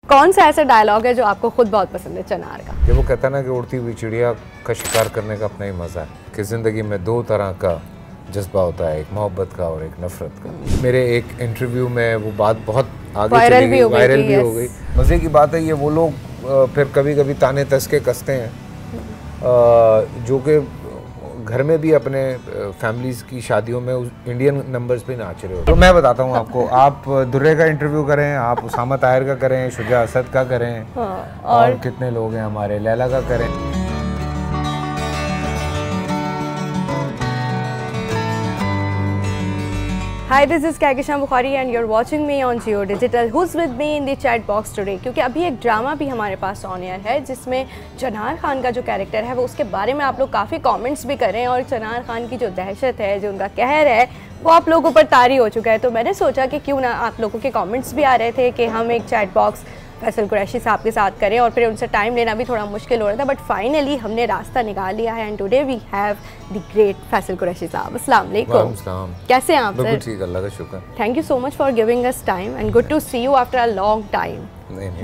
कौन सा ऐसा डायलॉग है जो आपको खुद बहुत पसंद है चनार का? जब वो कहता ना कि उड़ती हुई चिड़िया का शिकार करने का अपना ही मज़ा है, कि ज़िंदगी में दो तरह का जज्बा होता है, एक मोहब्बत का और एक नफ़रत का। मेरे एक इंटरव्यू में वो बात बहुत आगे चली गई, वायरल भी हो गई। मज़े की बात है ये, वो लोग फिर कभी कभी ताने तस्के कसते हैं, जो कि घर में भी अपने फैमिलीज़ की शादियों में इंडियन नंबर्स पे नाच रहे हो। तो मैं बताता हूँ आपको, आप दुर्रे का इंटरव्यू करें, आप उसामा ताहिर का करें, शुजा असद का करें, और कितने लोग हैं हमारे, लैला का करें। Hi, this is Kahkashan Bukhari and you're watching me on Jio Digital. Who's with me in the chat box today? क्योंकि अभी एक ड्रामा भी हमारे पास ऑन एयर है जिसमें चनार खान का जो कैरेक्टर है वो उसके बारे में आप लोग काफ़ी कमेंट्स भी कर रहे हैं, और चनार खान की जो दहशत है, जो उनका कहर है, वो आप लोगों पर तारी हो चुका है। तो मैंने सोचा कि क्यों ना, आप लोगों के कमेंट्स भी आ रहे थे कि हम एक चैट बॉक्स फैसल कुरैशी साहब के साथ करें, और फिर उनसे टाइम लेना भी थोड़ा मुश्किल हो रहा था, बट फाइनली हमने रास्ता निकाल लिया है। And today we have the great Faisal Qureshi sahab. अस्सलाम वालेकुम, कैसे हैं आप सर? ठीक, अल्लाह का शुक्र। Thank you so much for giving us time and good to see you after a long time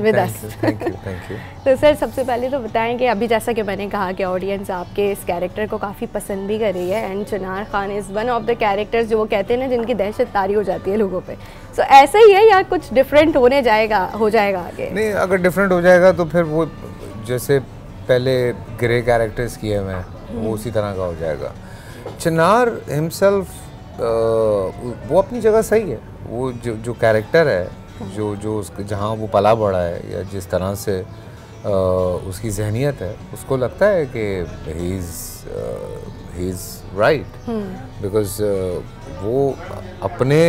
with us. Thank you. तो सर सबसे पहले तो बताएं कि अभी जैसा कि मैंने कहा कि ऑडियंस आपके इस कैरेक्टर को काफ़ी पसंद भी कर रही है, एंड चनार Khan is one of the characters जो वो कहते हैं ना जिनकी दहशत तारी हो जाती है लोगों पे। सो ऐसा ही है या कुछ डिफरेंट हो जाएगा आगे? नहीं, अगर डिफरेंट हो जाएगा तो फिर वो जैसे पहले ग्रे कैरेक्टर्स किए मैं, वो उसी तरह का हो जाएगा। चनार हिमसेल्फ वो अपनी जगह सही है। वो जो कैरेक्टर है, जो जहाँ वो पला बड़ा है, या जिस तरह से उसकी जहनियत है, उसको लगता है कि ही इज़ राइट, बिकॉज वो अपने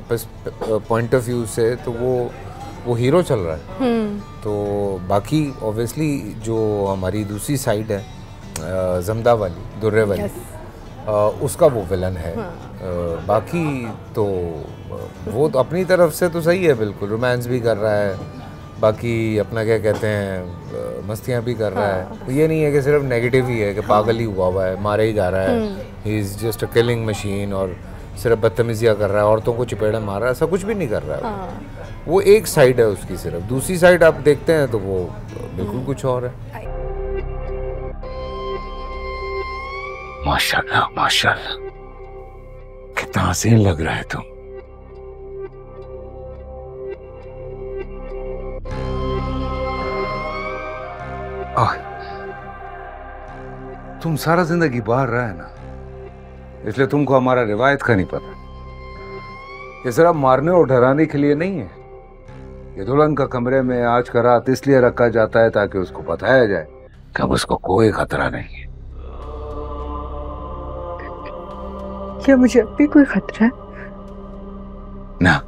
पॉइंट ऑफ व्यू से तो वो हीरो चल रहा है। तो बाकी ऑब्वियसली जो हमारी दूसरी साइड है, जमदा वाली, दुर्रे वाली, उसका वो विलन है। बाकी तो वो तो अपनी तरफ से तो सही है, बिल्कुल रोमांस भी कर रहा है, बाकी अपना क्या कहते हैं मस्तियाँ भी कर रहा है। तो ये नहीं है कि सिर्फ नेगेटिव ही है कि पागल ही हुआ है, मारे ही जा रहा है, he is just a killing machine, और सिर्फ बदतमीजियाँ कर रहा है, औरतों को चिपेड़ा मार रहा है, ऐसा कुछ भी नहीं कर रहा है। वो एक साइड है उसकी, सिर्फ दूसरी साइड आप देखते हैं तो वो बिल्कुल कुछ और है। माशाल्लाह माशाल्लाह, कितना हसीन लग रहा है तुम। तुम सारा जिंदगी बाहर रहा है ना, इसलिए तुमको हमारा रिवायत का नहीं पता। ये सिर्फ मारने और डराने के लिए नहीं है। ये दुल्हन का कमरे में आज का रात इसलिए रखा जाता है ताकि उसको बताया जाए कि अब उसको कोई खतरा नहीं है। क्या मुझे अब भी कोई खतरा है? ना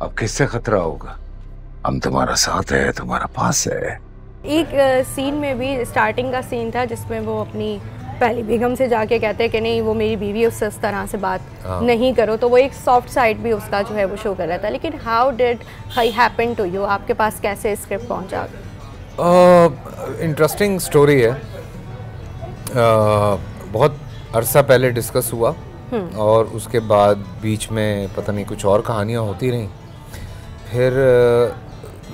अब किससे खतरा होगा? हम तुम्हारा साथ है, तुम्हारा पास है। एक सीन में भी, स्टार्टिंग का सीन था जिसमें वो अपनी पहली बेगम से जाके कहते हैं कि नहीं वो मेरी बीवी, उससे इस तरह से बात नहीं करो, तो वो एक सॉफ्ट साइड भी उसका जो है वो शो कर रहा था। लेकिन how did happen to you, आपके पास कैसे स्क्रिप्ट पहुंचा? इंटरेस्टिंग स्टोरी है। बहुत अरसा पहले डिस्कस हुआ, और उसके बाद बीच में पता नहीं कुछ और कहानियाँ होती रहीं। फिर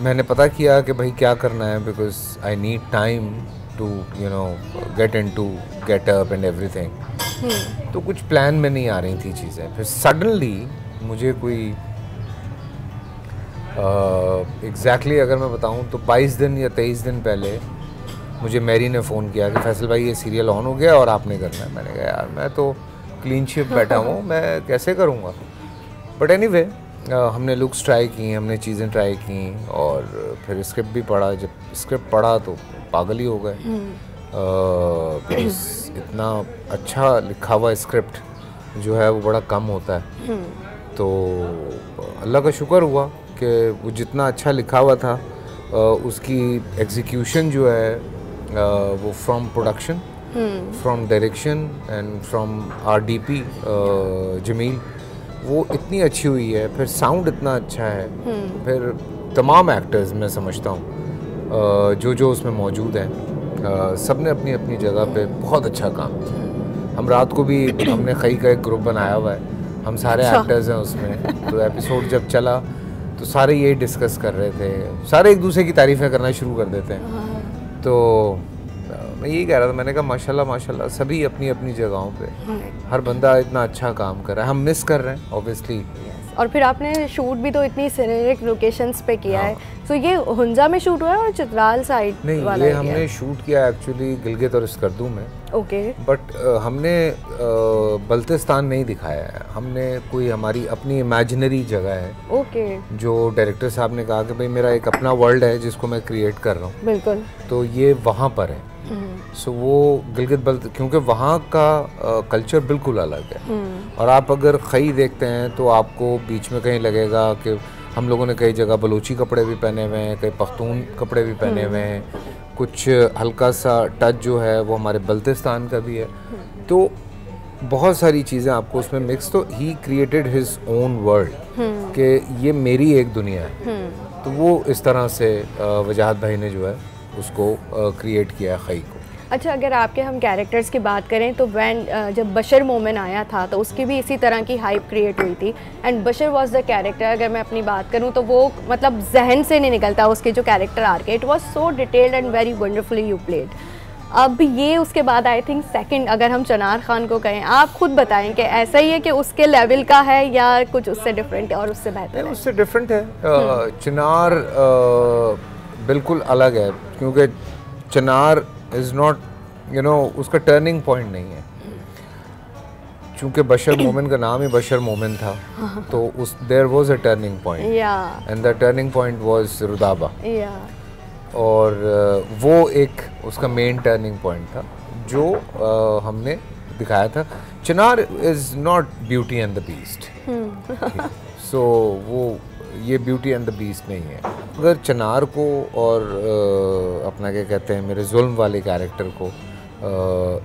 मैंने पता किया कि भाई क्या करना है, because I need time to get up and everything. तो कुछ प्लान में नहीं आ रही थी चीज़ें। फिर सडनली मुझे कोई एग्जैक्टली अगर मैं बताऊं तो 22 दिन या 23 दिन पहले मुझे मैरी ने फ़ोन किया कि फैसल भाई ये सीरियल ऑन हो गया और आपने करना है। मैंने कहा यार मैं तो क्लीन शिप बैठा हूँ, मैं कैसे करूँगा। बट एनीवे हमने लुक्स ट्राई की, हमने चीज़ें ट्राई की, और फिर स्क्रिप्ट भी पढ़ा। जब स्क्रिप्ट पढ़ा तो पागल ही हो गए। इतना अच्छा लिखा हुआ स्क्रिप्ट जो है वो बड़ा कम होता है। तो अल्लाह का शुक्र हुआ कि वो जितना अच्छा लिखा हुआ था उसकी एग्जीक्यूशन जो है वो from production, from direction and from our DP Jameel, वो इतनी अच्छी हुई है। फिर साउंड इतना अच्छा है। फिर तमाम एक्टर्स मैं समझता हूँ जो उसमें मौजूद हैं, सब ने अपनी अपनी जगह पे बहुत अच्छा काम किया। हम रात को भी हमने खई का एक ग्रुप बनाया हुआ है, हम सारे एक्टर्स हैं उसमें। तो एपिसोड जब चला तो सारे यही डिस्कस कर रहे थे, सारे एक दूसरे की तारीफ़ें करना शुरू कर देते हैं। तो मैं यही कह रहा था, मैंने कहा माशाल्लाह माशाल्लाह सभी अपनी अपनी जगहों पे, हर बंदा इतना अच्छा काम कर रहा है, हम मिस कर रहे हैं ऑब्वियसली। और फिर आपने शूट भी तो इतनी सीनेरिक लोकेशंस पे किया है, तो ये हुंजा में शूट हुआ है और चित्राल साइड नहीं, वाला ये एरिया हमने शूट किया एक्चुअली गिलगित और स्कर्दू में। ओके। बट हमने बल्तिस्तान नहीं दिखाया है, हमने कोई हमारी अपनी इमेजिनरी जगह है। ओके। जो डायरेक्टर साहब ने कहा कि भाई मेरा एक अपना वर्ल्ड है जिसको मैं क्रिएट कर रहा हूँ, बिल्कुल, तो ये वहाँ पर है। सो वो गिलगित क्योंकि वहाँ का कल्चर बिल्कुल अलग है। और आप अगर खई देखते हैं तो आपको बीच में कहीं लगेगा कि हम लोगों ने कई जगह बलूची कपड़े भी पहने हुए हैं, कई पख्तून कपड़े भी पहने हुए हैं, कुछ हल्का सा टच जो है वो हमारे बल्तिस्तान का भी है। तो बहुत सारी चीज़ें आपको उसमें मिक्स, तो he created his own world कि ये मेरी एक दुनिया है। तो वो इस तरह से वजाहत भाई ने जो है उसको क्रिएट किया खई को। अच्छा, अगर आपके हम कैरेक्टर्स की बात करें तो जब बशर मोमिन आया था तो उसकी भी इसी तरह की हाइप क्रिएट हुई थी, and Bashar was the character, अगर मैं अपनी बात करूं तो वो मतलब जहन से नहीं निकलता उसके जो कैरेक्टर आर्क है, it was so detailed and very wonderfully you played. अब ये उसके बाद आई थिंक सेकंड, अगर हम चनार खान को कहें, आप खुद बताएं कि ऐसा ही है कि उसके लेवल का है या कुछ उससे डिफरेंट है और उससे बेहतर है? उससे डिफरेंट है। चिनार बिल्कुल अलग है, क्योंकि चिनार इज़ नॉट उसका टर्निंग पॉइंट नहीं है। चूँकि बशर मोमिन का नाम ही बशर मोमिन था, तो उस there was a turning point, and the turning point was Rudaba. और वो एक उसका मेन टर्निंग पॉइंट था जो हमने दिखाया था। Chinar is not beauty and the beast, so वो ये ब्यूटी एंड द बीस्ट नहीं है। अगर चिनार को और अपना क्या कहते हैं मेरे जुल्म वाले कैरेक्टर को,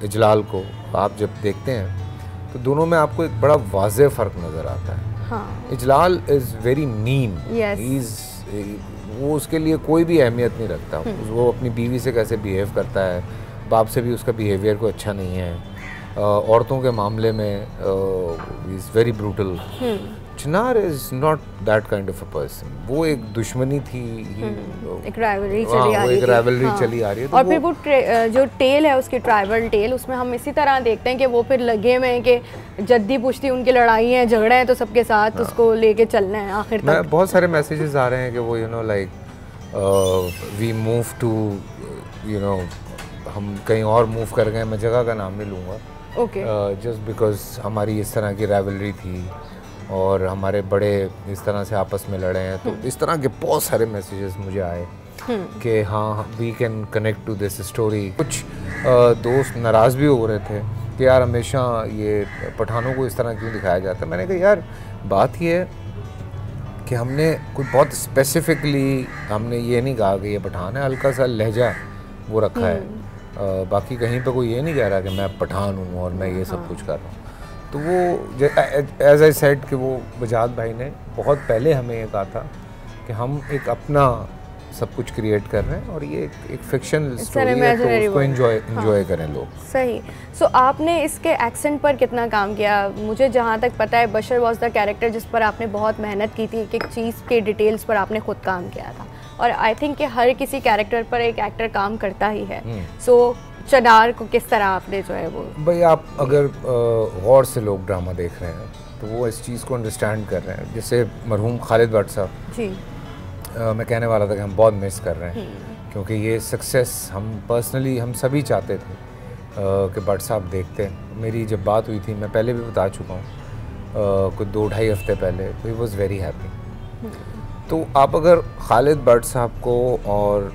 इजलाल को आप जब देखते हैं तो दोनों में आपको एक बड़ा वाज़ेह फ़र्क नज़र आता है। हाँ। इजलाल इज़ वेरी मीन, वो उसके लिए कोई भी अहमियत नहीं रखता। वो अपनी बीवी से कैसे बिहेव करता है, बाप से भी उसका बिहेवियर कोई अच्छा नहीं है, औरतों के मामले में is very brutal. Chinar is not that kind of a person. वो एक दुश्मनी थी, एक राइवलरी चली आ रही है, राइवलरी चली आ रही है। और फिर वो जो टेल है उसकी ट्राइबल टेल, उसमें हम इसी तरह देखते हैं कि वो फिर लगे हुए हैं कि जद्दी पुश्ती उनकी लड़ाई है, झगड़ा है, तो सबके साथ उसको लेके चलना है आखिर तक। बहुत सारे मैसेजेस आ रहे हैं कि वो लाइक वी मूव टू हम कहीं और मूव कर गए, मैं जगह का नाम नहीं लूँगा, जस्ट बिकॉज हमारी इस तरह की राइवलरी थी और हमारे बड़े इस तरह से आपस में लड़े हैं। तो इस तरह के बहुत सारे मैसेजेस मुझे आए कि हाँ we can connect to this story. कुछ दोस्त नाराज़ भी हो रहे थे कि यार हमेशा ये पठानों को इस तरह क्यों दिखाया जाता है। मैंने कहा यार बात ये है कि हमने कुछ बहुत स्पेसिफिकली हमने ये नहीं कहा कि ये पठान है, हल्का सा लहजा वो रखा है। बाकी कहीं पे कोई ये नहीं कह रहा कि मैं पठान हूँ और मैं ये सब कुछ कर रहा हूँ। तो वो एज आई सेड कि वो वजाहत भाई ने बहुत पहले हमें ये कहा था कि हम एक अपना सब कुछ क्रिएट कर रहे हैं और ये एक फिक्शन स्टोरी है, तो उसको एंजॉय करें लोग। सही। सो आपने इसके एक्सेंट पर कितना काम किया? मुझे जहाँ तक पता है बशर वाज द कैरेक्टर जिस पर आपने बहुत मेहनत की थी, एक चीज़ के डिटेल्स पर आपने खुद काम किया था, और आई थिंक कि हर किसी कैरेक्टर पर एक एक्टर काम करता ही है। सो चिनार को किस तरह आपने जो है वो, भाई आप अगर गौर से लोग ड्रामा देख रहे हैं तो वो इस चीज़ को अंडरस्टैंड कर रहे हैं। जैसे मरहूम खालिद भट्ट साहब जी, मैं कहने वाला था कि हम बहुत मिस कर रहे हैं, क्योंकि ये सक्सेस हम पर्सनली हम सभी चाहते थे कि भट्ट साहब देखते हैं। मेरी जब बात हुई थी, मैं पहले भी बता चुका हूँ कुछ 2-2.5 हफ्ते पहले, तो ही वॉज़ वेरी हैप्पी। तो आप अगर खालिद भट्ट साहब को और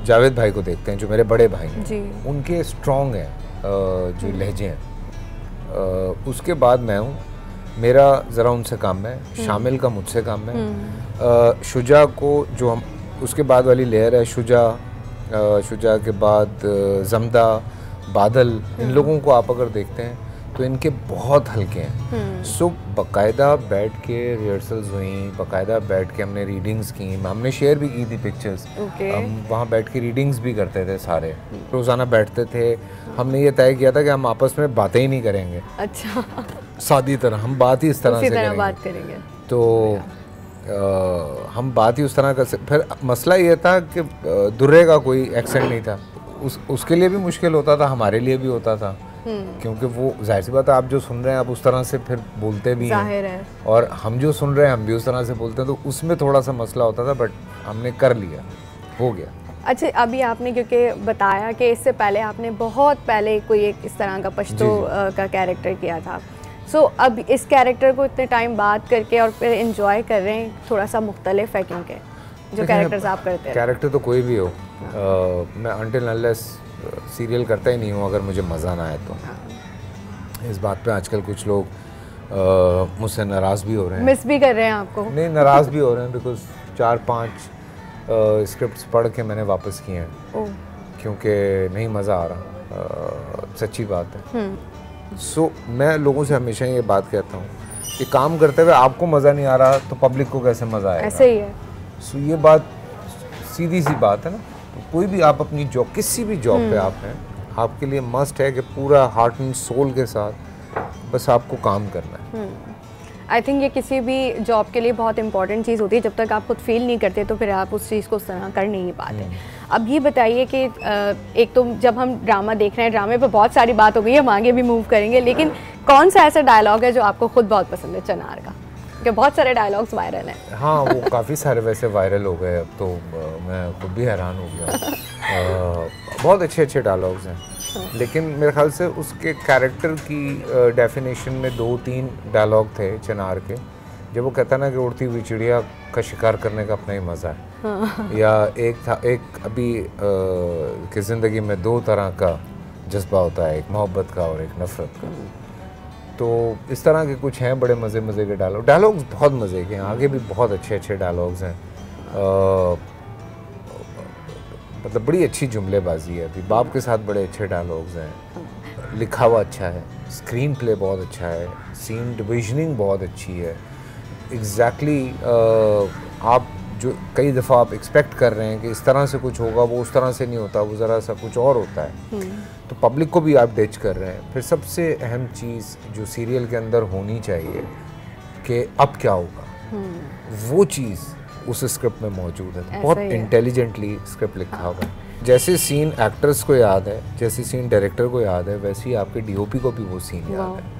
जावेद भाई को देखते हैं जो मेरे बड़े भाई हैं, उनके स्ट्रॉन्ग हैं जो लहजे हैं। उसके बाद मैं हूँ, मेरा ज़रा उनसे कम है, शामिल का मुझसे कम है। शुजा को जो हम उसके बाद वाली लेयर है, शुजा के बाद जमदा, बादल, इन लोगों को आप अगर देखते हैं तो इनके बहुत हल्के हैं। सो बाकायदा बैठ के रिहर्सल्स हुई, बाकायदा बैठ के हमने रीडिंग्स की, हमने शेयर भी की थी पिक्चर्स। हम वहाँ बैठ के रीडिंग्स भी करते थे, सारे रोज़ाना बैठते थे। हमने ये तय किया था कि हम आपस में बातें ही नहीं करेंगे। अच्छा। सादी तरह हम बात ही इस तरह से बात करेंगे। तो हम बात ही उस तरह कर सकते। फिर मसला ये था कि दुर्रे का कोई एक्सेंट नहीं था, उसके लिए भी मुश्किल होता था, हमारे लिए भी होता था, क्योंकि वो जाहिर सी बात है, आप जो सुन रहे हैं आप उस तरह से फिर बोलते भी हैं, और हम जो सुन रहे हैं हम भी उस तरह से बोलते हैं, तो उसमें थोड़ा सा मसला होता था, बट हमने कर लिया, हो गया। अच्छा, अभी आपने क्योंकि बताया कि इससे पहले आपने बहुत पहले कोई एक इस तरह का पश्तो का कैरेक्टर किया था, सो अब इस कैरेक्टर को इतने टाइम बाद करके और फिर एंजॉय कर रहे हैं, थोड़ा सा मुख्तलिफ है क्योंकि जो कैरेक्टर्स आप करते हैं। कैरेक्टर तो कोई भी हो, मैं अनटिल अनलेस सीरियल करता ही नहीं हूँ अगर मुझे मज़ा ना आए तो। इस बात पे आजकल कुछ लोग मुझसे नाराज़ भी हो रहे हैं, मिस भी कर रहे हैं आपको। नहीं, नाराज़ भी हो रहे हैं, बिकॉज 4-5 स्क्रिप्ट्स पढ़ के मैंने वापस किए हैं क्योंकि नहीं मज़ा आ रहा, सच्ची बात है। सो मैं लोगों से हमेशा ये बात कहता हूँ कि काम करते हुए आपको मज़ा नहीं आ रहा तो पब्लिक को कैसे मज़ा आएगा? ऐसे ही है। सो ये बात सीधी सी बात है ना, तो कोई भी आप अपनी जॉब, किसी भी जॉब पे आप हैं, आपके लिए मस्ट है कि पूरा हार्ट एंड सोल के साथ बस आपको काम करना है। आई थिंक ये किसी भी जॉब के लिए बहुत इंपॉर्टेंट चीज़ होती है, जब तक आप खुद फील नहीं करते तो फिर आप उस चीज़ को उस तरह कर नहीं पाते। अब ये बताइए कि एक तो जब हम ड्रामा देख रहे हैं, ड्रामे पे बहुत सारी बात हो गई है, हम आगे भी मूव करेंगे, लेकिन कौन सा ऐसा डायलॉग है जो आपको खुद बहुत पसंद है चनार का? क्योंकि बहुत सारे डायलॉग्स वायरल हैं। हाँ, वो काफ़ी सारे वैसे वायरल हो गए, अब तो मैं खुद भी हैरान हो गया। बहुत अच्छे अच्छे डायलॉग्स हैं, लेकिन मेरे ख्याल से उसके कैरेक्टर की डेफिनेशन में 2-3 डायलॉग थे चनार के, जब वो कहता ना कि उड़ती हुई चिड़िया का शिकार करने का अपना ही मज़ा है। या एक अभी कि ज़िंदगी में 2 तरह का जज्बा होता है, एक मोहब्बत का और एक नफ़रत का। तो इस तरह के कुछ हैं बड़े मज़े के डायलॉग्स बहुत मज़े के हैं, आगे भी बहुत अच्छे डायलॉग्स हैं। मतलब बड़ी अच्छी जुमलेबाजी है, अभी बाप के साथ बड़े अच्छे डायलॉग्स हैं, लिखा हुआ अच्छा है, स्क्रीन प्ले बहुत अच्छा है, सीन डिविजनिंग बहुत अच्छी है। एग्जैक्टली आप जो कई दफ़ा आप एक्सपेक्ट कर रहे हैं कि इस तरह से कुछ होगा, वो उस तरह से नहीं होता, वो ज़रा सा कुछ और होता है, तो पब्लिक को भी आप डच कर रहे हैं। फिर सबसे अहम चीज़ जो सीरियल के अंदर होनी चाहिए कि अब क्या होगा, वो चीज़ उस स्क्रिप्ट में मौजूद है। बहुत इंटेलिजेंटली स्क्रिप्ट लिखा हुआ है। जैसे सीन एक्टर्स को याद है, जैसे सीन डायरेक्टर को याद है, वैसे ही आपके डीओपी को भी वो सीन याद है।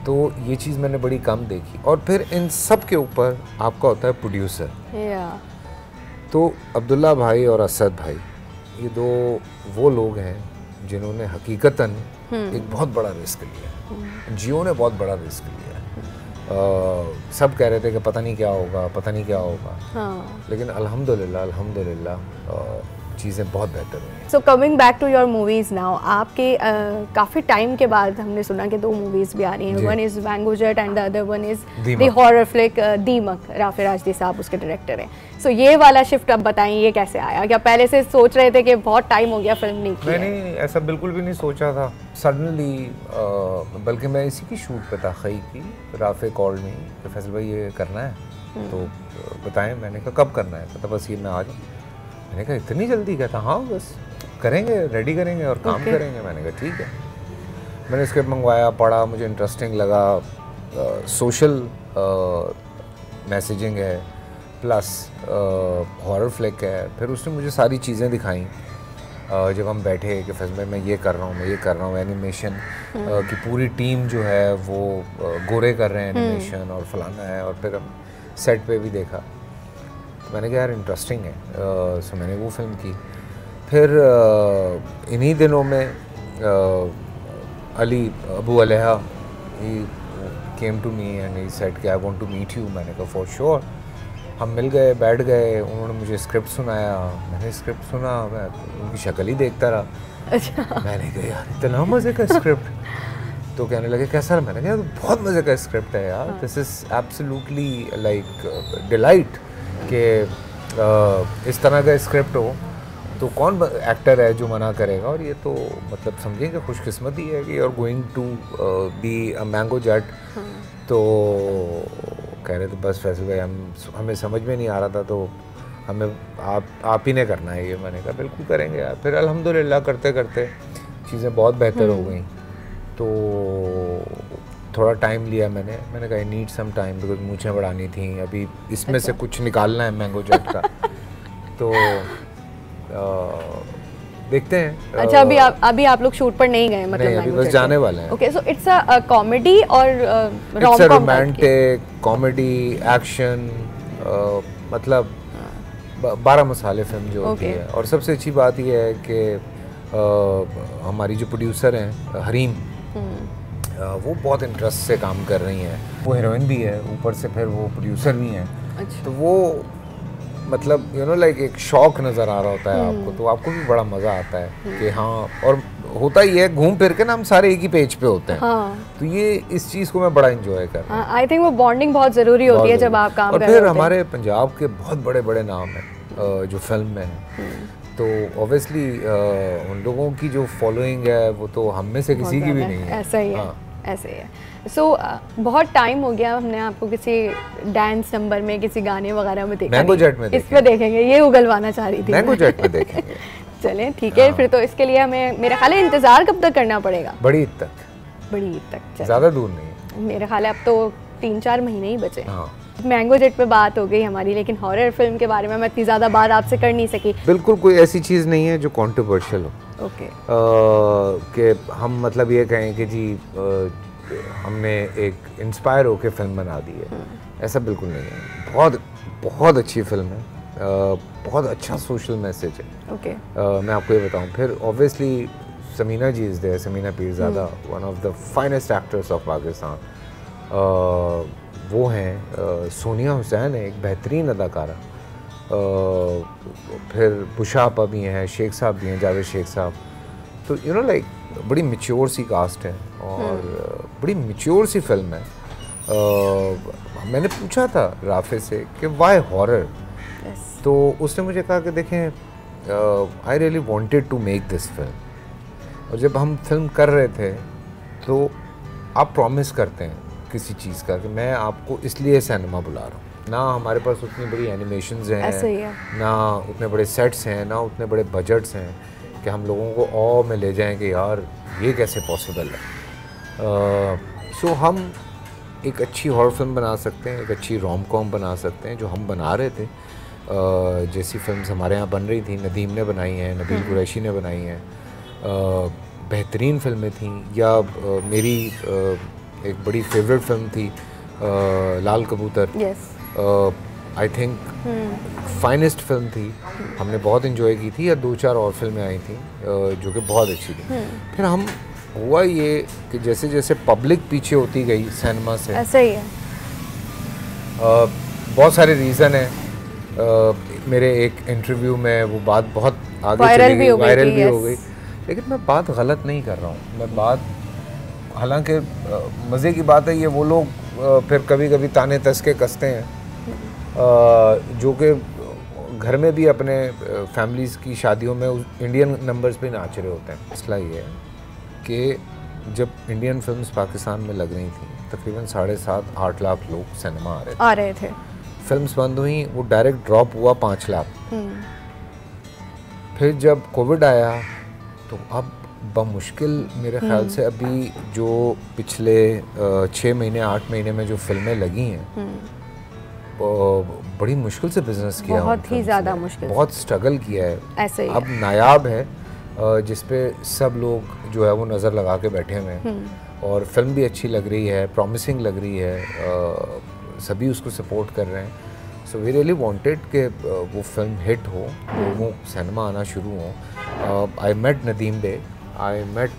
तो ये चीज़ मैंने बड़ी कम देखी। और फिर इन सब के ऊपर आपका होता है प्रोड्यूसर। तो अब्दुल्ला भाई और असद भाई, ये 2 वो लोग हैं जिन्होंने हकीकतन एक बहुत बड़ा रिस्क लिया। जियो ने बहुत बड़ा रिस्क लिया। सब कह रहे थे कि पता नहीं क्या होगा, पता नहीं क्या होगा, लेकिन अल्हम्दुलिल्लाह चीज़ें बहुत बेहतर हुई। So coming back to your movies now, आपके काफ़ी टाइम के बाद हमने सुना कि 2 मूवीज़ भी आ रही हैं, one is mango jet and the other one is the horror flick दीमक। राफी राजदी साहब उसके डायरेक्टर हैं। सो ये वाला शिफ्ट अब बताइए, ये कैसे आया? क्या पहले से सोच रहे थे कि बहुत टाइम हो गया फिल्म नहीं की? मैंने ऐसा बिल्कुल भी नहीं सोचा था सडनली, बल्कि मैं इसी की शूट पे था, खई की। राफे कॉल्ड मी कि फैसल भाई ये करना है, तो बताएं। मैंने कहा कब करना है? कहता बस ये मैं आ जाऊँ। मैंने कहा इतनी जल्दी? कहता हाँ बस करेंगे, रेडी करेंगे और काम करेंगे। मैंने कहा ठीक है। मैंने स्क्रिप्ट मंगवाया, पढ़ा, मुझे इंटरेस्टिंग लगा। सोशल मैसेजिंग है, प्लस हॉरर फ्लिक है। फिर उसने मुझे सारी चीज़ें दिखाई जब हम बैठे कि फैसल भाई मैं ये कर रहा हूँ, मैं ये कर रहा हूँ। एनिमेशन की पूरी टीम जो है वो गोरे कर रहे हैं एनिमेशन और फलाना है। और फिर हम सेट पे भी देखा, मैंने कहा यार इंटरेस्टिंग है। सो मैंने वो फिल्म की। फिर इन्हीं दिनों में Ali Abu Alha he came to me and he said कि I want to meet you. मैंने कहा फॉर श्योर। हम मिल गए, बैठ गए, उन्होंने मुझे स्क्रिप्ट सुनाया। मैंने स्क्रिप्ट सुना, मैं उनकी शक्ल ही देखता रहा। अच्छा। मैंने कहा यार इतना मज़े का स्क्रिप्ट। तो कहने लगे कैसा? मैंने कहा बहुत मज़े का स्क्रिप्ट है यार, this is absolutely like delight कि इस तरह का स्क्रिप्ट हो तो कौन एक्टर है जो मना करेगा। और ये तो मतलब समझें कि खुशकिस्मती है कि you are going to be a mango Jatt. तो कह रहे थे बस फैसल भाई हमें समझ में नहीं आ रहा था, तो हमें आप ही ने करना है ये। मैंने कहा बिल्कुल करेंगे यार। फिर अल्हम्दुलिल्लाह करते करते चीज़ें बहुत बेहतर हो गई। तो थोड़ा टाइम लिया मैंने कहा I need some time because मूछें बढ़ानी थी अभी इसमें से कुछ निकालना है मैंगो जेट का तो देखते हैं। अच्छा अभी आप लोग शूट पर नहीं गए मतलब? नहीं, अभी बस जाने वाले हैं। Okay, so it's a comedy और it's a romantic comedy action, मतलब 12 मसाले फिल्म जो होती है। और सबसे अच्छी बात यह है कि हमारी जो प्रोड्यूसर हैं हरीम, वो बहुत इंटरेस्ट से काम कर रही हैं। वो हीरोइन भी है, ऊपर से फिर वो प्रोड्यूसर भी हैं। अच्छा। तो वो मतलब यू नो लाइक एक शौक नज़र आ रहा होता है आपको, तो आपको भी बड़ा मज़ा आता है कि हाँ। और होता ही है घूम फिर के ना हम सारे एक ही पेज पे होते हैं। हाँ। तो ये इस चीज़ को मैं बड़ा इंजॉय कर रहा हूँ। आई थिंक वो बॉन्डिंग बहुत ज़रूरी होती है जब आप काम कर रहे हैं। और फिर हमारे पंजाब के बहुत बड़े बड़े नाम हैं जो फिल्म में हैं, तो ऑब्वियसली उन लोगों की जो फॉलोइंग है वो तो हम में से किसी की भी नहीं है। ऐसा ही है, ऐसे ही है। सो बहुत टाइम हो गया हमने आपको किसी डांस नंबर में, किसी गाने वगैरह में देखा। मैंगो जेट में इस पे देखेंगे, ये उगलवाना चाह रही थी। मैंगो जेट में देखेंगे। चलें ठीक है। फिर तो इसके लिए हमें मेरा ख्याल है इंतज़ार कब तक करना पड़ेगा? बड़ी ईद तक। बड़ी ईद तक, ज़्यादा दूर नहीं। मेरा ख्याल है अब तो 3-4 महीने ही बचे। मैंगो जेट पे बात हो गई हमारी, लेकिन हॉरर फिल्म के बारे में मैं इतनी ज़्यादा बात आपसे कर नहीं सकी। बिल्कुल कोई ऐसी चीज़ नहीं है जो कॉन्ट्रोवर्शियल हो। ओके। कि हम मतलब ये कहें कि जी हमने एक इंस्पायर होकर फिल्म बना दी है, ऐसा बिल्कुल नहीं है। बहुत बहुत अच्छी फिल्म है, बहुत अच्छा सोशल मैसेज है। ओके। मैं आपको ये बताऊं, फिर obviously Samina ji is there, Samina Peerzada, one of the finest actors of Pakistan. वो हैं सोनिया हुसैन है, एक बेहतरीन अदाकारा। फिर बुशापा भी हैं, शेख साहब भी हैं, जावेद शेख साहब। तो यू नो लाइक बड़ी मैच्योर सी कास्ट है और बड़ी मैच्योर सी फिल्म है। मैंने पूछा था राफे से कि वाई हॉरर, तो उसने मुझे कहा कि देखें I really wanted to make this film. और जब हम फिल्म कर रहे थे तो आप प्रॉमिस करते हैं किसी चीज़ का कि मैं आपको इसलिए सिनेमा बुला रहा हूँ। ना हमारे पास उतनी बड़ी एनिमेशंस हैं, ना उतने बड़े सेट्स हैं, ना उतने बड़े बजट्स हैं कि हम लोगों को ऑ में ले जाएं कि यार ये कैसे पॉसिबल है। सो हम एक अच्छी हॉरर फिल्म बना सकते हैं, एक अच्छी रोम कॉम बना सकते हैं, जो हम बना रहे थे। जैसी फिल्म्स हमारे यहाँ बन रही थी, नदीम ने बनाई हैं, नबील कुरैशी ने बनाई हैं, बेहतरीन फिल्में थीं। या मेरी एक बड़ी फेवरेट फिल्म थी लाल कबूतर। आई थिंक फाइनेस्ट फिल्म थी, हमने बहुत इन्जॉय की थी। या 2-4 और फिल्में आई थी जो कि बहुत अच्छी थी। फिर हम हुआ ये कि जैसे जैसे पब्लिक पीछे होती गई सिनेमा से, ऐसा ही है। बहुत सारे रीज़न हैं। मेरे एक इंटरव्यू में वो बात बहुत आगे वायरल चली गई, वायरल भी हो गई। yes. लेकिन मैं बात गलत नहीं कर रहा हूँ। मैं बात, हालांकि मज़े की बात है ये, वो लोग फिर कभी कभी ताने तस्के कसते हैं जो कि घर में भी अपने फैमिलीज़ की शादियों में इंडियन नंबर्स पे नाच रहे होते हैं। मसला ये है कि जब इंडियन फिल्म्स पाकिस्तान में लग रही थी, तकरीबन 7.5-8 लाख लोग सिनेमा आ रहे थे। फिल्म्स बंद हुई, वो डायरेक्ट ड्रॉप हुआ 5 लाख। फिर जब कोविड आया तो अब बमुश्किल मेरे ख्याल से अभी जो पिछले 6 महीने 8 महीने में जो फिल्में लगी हैं, बड़ी मुश्किल से बिजनेस किया, बहुत ही ज़्यादा मुश्किल, बहुत स्ट्रगल किया है। ऐसे ही अब नायाब है जिस पे सब लोग जो है वो नज़र लगा के बैठे हुए हैं। और फिल्म भी अच्छी लग रही है, प्रॉमिसिंग लग रही है, सभी उसको सपोर्ट कर रहे हैं। सो वी रियली वांटेड कि वो फिल्म हिट हो, लोगों सिनेमा आना शुरू हो। I met Nadeem Baig, I met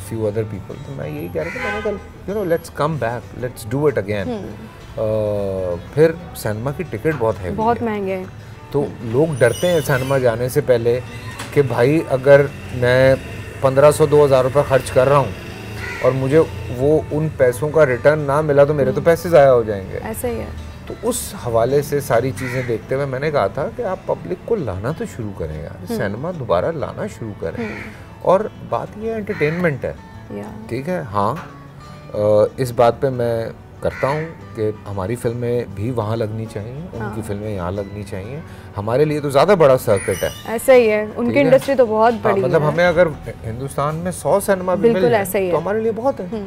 few other people. तो मैं यही कह रहा था, मैंने कहा you know let's come back, let's do it again. फिर सिनेमा की टिकट बहुत है, बहुत महंगे हैं, तो लोग डरते हैं सिनेमा जाने से पहले कि भाई अगर मैं 1500-2000 रुपये खर्च कर रहा हूँ और मुझे वो उन पैसों का रिटर्न ना मिला तो मेरे तो पैसे ज़ाया हो जाएंगे। ऐसा ही है। तो उस हवाले से सारी चीज़ें देखते हुए मैंने कहा था कि आप पब्लिक को लाना तो शुरू करें यार, सिनेमा दोबारा लाना शुरू करें। और बात ये एंटरटेनमेंट है, ठीक है। हाँ, इस बात पे मैं करता हूँ कि हमारी फिल्में भी वहाँ लगनी चाहिए, उनकी फिल्में यहाँ लगनी चाहिए। हमारे लिए तो ज़्यादा बड़ा सर्किट है। ऐसा ही है, उनकी इंडस्ट्री तो बहुत बड़ी है। मतलब हमें अगर हिंदुस्तान में 100 सिनेमा भी मिल जाए तो हमारे लिए बहुत है।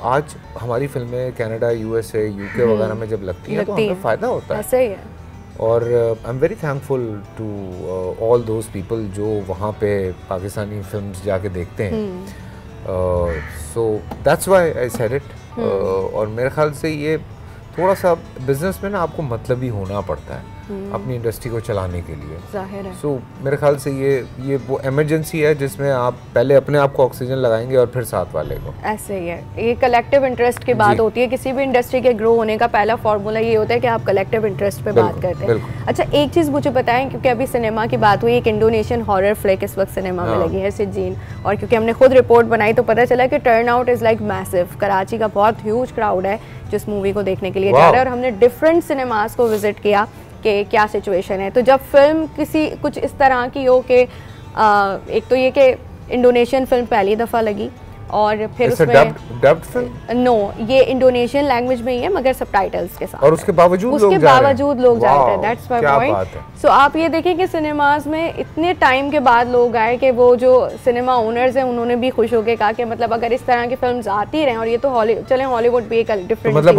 आज हमारी फिल्में कनाडा, यूएसए, यूके वगैरह में जब लगती हैं तो हमें फ़ायदा होता है। ऐसा ही है। और I am very thankful to all those people जो वहाँ पे पाकिस्तानी फिल्म्स जाके देखते हैं। So that's why I said it. और मेरे ख्याल से ये थोड़ा सा बिजनेस में ना आपको मतलब ही होना पड़ता है अपनी इंडस्ट्री को चलाने के लिए, जाहिर है। सो मेरे ख्याल से ये वो इमरजेंसी है जिसमें आप पहले अपने आप को ऑक्सीजन लगाएंगे और फिर साथ वाले को। ऐसे ही है, ये कलेक्टिव इंटरेस्ट की बात होती है। किसी भी इंडस्ट्री के ग्रो होने का पहला फॉर्मूला ये होता है कि आप कलेक्टिव इंटरेस्ट पे बात करते हैं। अच्छा, एक चीज़ मुझे बताएं, क्योंकि अभी सिनेमा की बात हुई, एक इंडोनेशियन हॉरर फ्लिक इस वक्त सिनेमा में लगी है, सिजीन, और क्योंकि हमने खुद रिपोर्ट बनाई तो पता चला कि turn out is like massive. Karachi का बहुत ह्यूज क्राउड है जो इस मूवी को देखने के लिए जा रहा है, और हमने डिफरेंट सिनेमास को विजिट किया कि क्या सिचुएशन है। तो जब फिल्म किसी कुछ इस तरह की हो कि एक तो ये कि इंडोनेशियन फिल्म पहली दफ़ा लगी, और फिर उसमें डब्ड फिल्म, नो, ये इंडोनेशियन लैंग्वेज में ही है मगर सबटाइटल्स के साथ, और उसके बावजूद लोग जाते हैं। That's my point. सो आप ये देखें कि सिनेमाज में इतने टाइम के बाद लोग आए कि वो जो सिनेमा ओनर्स हैं उन्होंने भी खुश होकर कहा कि मतलब अगर इस तरह की फिल्म्स आती रहें, और ये तो हॉलीवुड भी एक डिफरेंट, मतलब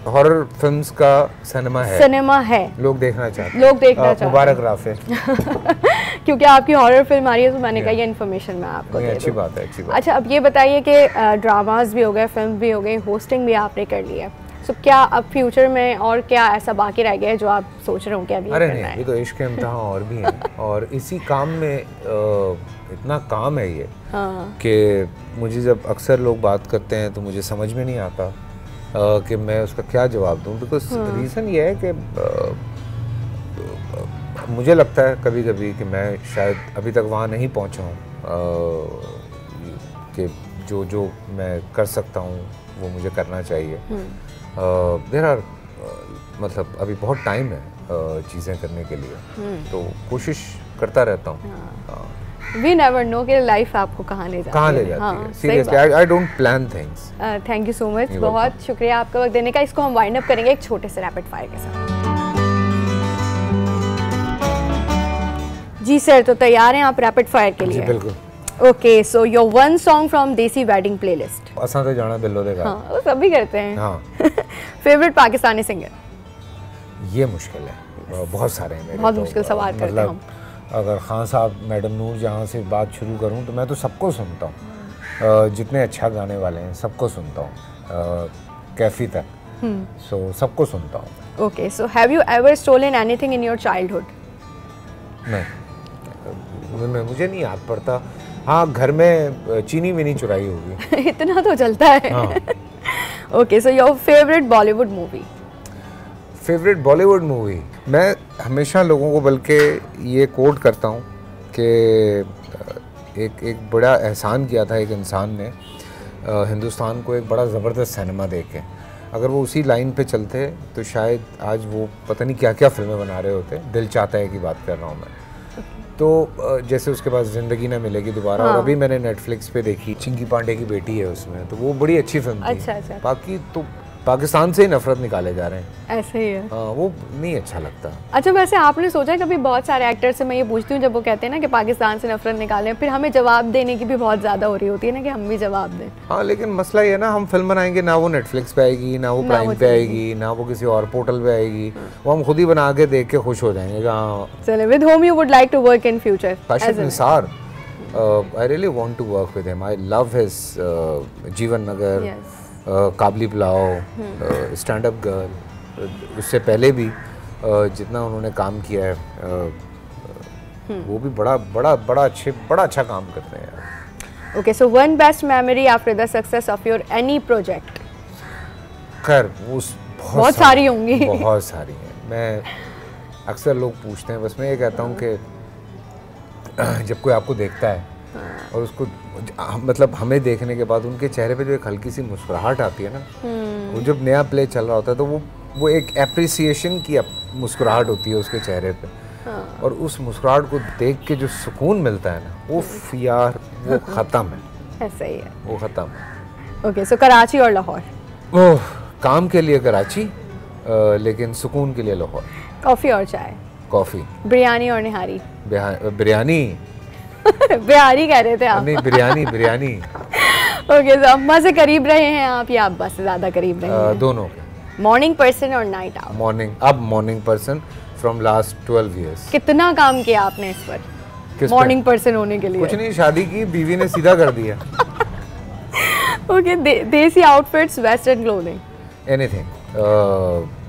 हॉरर फिल्म्स का सिनेमा है, लोग देखना चाहते हैं। मुबारक राफे। क्योंकि आपकी हॉरर फिल्म आ रही है तो मैंने कहा ये इन्फॉर्मेशन मैं आपको दे दूं। अच्छी बात है। अच्छा, अब ये बताइए कि ड्रामास भी हो गए, फिल्म भी हो गई, होस्टिंग भी आपने कर ली है, सो क्या अब फ्यूचर में और क्या ऐसा बाकी रह गया है जो आप सोच रहे हो कि अभी अरे नहीं, अभी तो इश्क के इम्तिहान और भी हैं और इसी काम में इतना काम है ये कि मुझे जब अक्सर लोग बात करते हैं तो मुझे समझ में नहीं आता कि मैं उसका क्या जवाब दूं, बिकॉज रीज़न ये है कि मुझे लगता है कभी कभी कि मैं शायद अभी तक वहाँ नहीं पहुँचा हूँ कि जो मैं कर सकता हूँ वो मुझे करना चाहिए। देयर आर मतलब अभी बहुत टाइम है चीज़ें करने के लिए, तो कोशिश करता रहता हूँ। वी नेवर नो कि लाइफ आपको कहाँ ले जाती है। Seriously I don't plan things. Thank you so much, बहुत शुक्रिया आपका वक्त देने का। इसको हम वाइंड अप करेंगे एक छोटे से रैपिड फायर के साथ। जी सर, तो तैयार हैं आप रैपिड फायर के लिए? जी बिल्कुल। Okay, so your one song from देसी वेडिंग प्लेलिस्ट। असां तो जाना दिलो दे गा। हाँ, वो सभी करते हैं। हाँ। Favourite Pakistani singer? ये मुश्किल है, बहुत सारे हैं मेरे। बहुत मुश्किल सवाल करते हैं हम। अगर खान साहब, मैडम नूर जहाँ से बात शुरू करूँ तो मैं तो सबको सुनता हूँ, जितने अच्छा गाने वाले हैं सबको सुनता हूँ, कैफी तक, सो सबको सुनता हूँ। Okay, so have you ever stolen anything in your childhood? नहीं, मुझे नहीं याद पड़ता। हाँ, घर में चीनी भी नहीं चुराई होगी। इतना तो चलता है। Okay, so your favourite Bollywood movie? Favourite Bollywood movie, मैं हमेशा लोगों को बल्कि ये कोट करता हूँ कि एक बड़ा एहसान किया था एक इंसान ने हिंदुस्तान को, एक बड़ा ज़बरदस्त सिनेमा देख के। अगर वो उसी लाइन पे चलते तो शायद आज वो पता नहीं क्या क्या फिल्में बना रहे होते। दिल चाहता है की बात कर रहा हूँ मैं। तो जैसे उसके पास ज़िंदगी ना मिलेगी दोबारा, और अभी मैंने नेटफ्लिक्स पे देखी, चिंकी पांडे की बेटी है उसमें, तो वो बड़ी अच्छी फिल्म थी। अच्छा। बाकी तो पाकिस्तान से ही नफरत निकाले जा रहे हैं। ऐसे ही है। वो नहीं अच्छा लगता। अच्छा, वैसे आपने सोचा कभी, बहुत सारे एक्टर से मैं ये पूछती हूँ जब वो कहते हैं ना कि पाकिस्तान से नफरत निकालें, फिर हमें जवाब देने की भी बहुत ज़्यादा हो रही होती है ना कि हम भी जवाब दें। हाँ, लेकिन मसला ये ना, हम फिल्म बनाएंगे ना वो नेटफ्लिक्स पे आएगी, ना वो प्राइम पे आएगी, ना वो किसी और पोर्टल पे आएगी, वो हम खुद ही बना के देख के खुश हो जाएंगे। हाँ, चले, with whom you would like to work in future? Kashif Nisar, I really want to work with him. I love his Jeevan Nagar, Kabli Pulao, stand up girl, उससे पहले भी जितना उन्होंने काम किया है वो भी बड़ा अच्छा काम करते हैं यार। Okay, so one best memory after the success of your any project? खैर वो बहुत सारी होंगी। बहुत सारी हैं। मैं अक्सर लोग पूछते हैं, बस मैं ये कहता हूँ कि जब कोई आपको देखता है और उसको मतलब हमें देखने के बाद उनके चेहरे पे जो एक हल्की सी मुस्कुराहट आती है ना, वो जब नया प्ले चल रहा होता है तो वो एक एप्रिसिएशन की मुस्कुराहट होती है उसके चेहरे पे। और उस मुस्कुराहट को देख के जो सुकून मिलता है ना, उफ यार, वो ख़त्म है। ऐसा ही है, वो ख़त्म है। ओके, सो कराची और लाहौर? ओह, काम के लिए कराची, लेकिन सुकून के लिए लाहौर। कॉफ़ी और चाय? कॉफ़ी। बिरयानी और निहारी? बिरयानी। बिहारी कह रहे थे आप? नहीं, बिरयानी। ओके, तो अम्मा से करीब रहे हैं आप या अब्बा से ज़्यादा करीब रहे हैं? दोनों। मॉर्निंग पर्सन और नाइट आउट? मॉर्निंग, अब morning person from last 12 years। कितना काम किया आपने इस पर मॉर्निंग पर्सन होने के लिए? कुछ नहीं, शादी की, बीवी ने सीधा कर दिया। ओके, देसी आउटफिट्स, वेस्टर्न क्लोथिंग? एनीथिंग,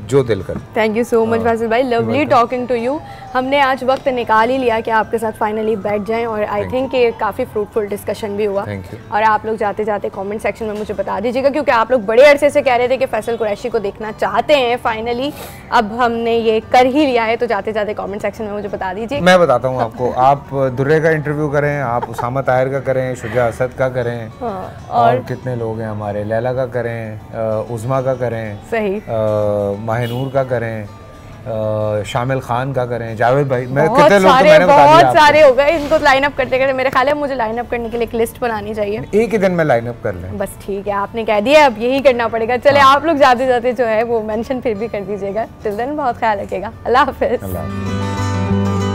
जो दिल कर। Thank you so much Faasil भाई, लवली टॉकिंग टू यू। हमने आज वक्त निकाल ही लिया कि आपके साथ फाइनली बैठ जाएं और आई थिंक कि काफ़ी फ्रूटफुल डिस्कशन भी हुआ। Thank you। और आप लोग जाते जाते कमेंट सेक्शन में मुझे बता दीजिएगा, क्योंकि आप लोग बड़े अरसे से कह रहे थे कि फैसल कुरैशी को देखना चाहते हैं। फाइनली अब हमने ये कर ही लिया है, तो जाते जाते कमेंट सेक्शन में मुझे बता दीजिए। मैं बताता हूँ आपको, आप दुर्रे का इंटरव्यू करें, आप उसामा ताहिर का करें, शुजा असद का करें, और कितने लोग हैं हमारे, लैला का करें, उज़मा का करें, सही, माहिनूर का करें, शामिल खान का करें, जावेद भाई, मैं बहुत कितने लोग तो सारे, मैंने बता दिया बहुत सारे हो गए। इनको लाइन अप करते करते मेरे ख्याल है मुझे लाइन अप करने के लिए एक लिस्ट बनानी चाहिए। एक ही दिन में लाइन अप कर लें। बस ठीक है, आपने कह दिया, अब यही करना पड़ेगा। चले आप लोग जाते जाते जो है वो मेंशन फिर भी कर दीजिएगा। टिल देन बहुत ख्याल रखिएगा। अल्लाह हाफिज़। अल्लाह हाफिज़।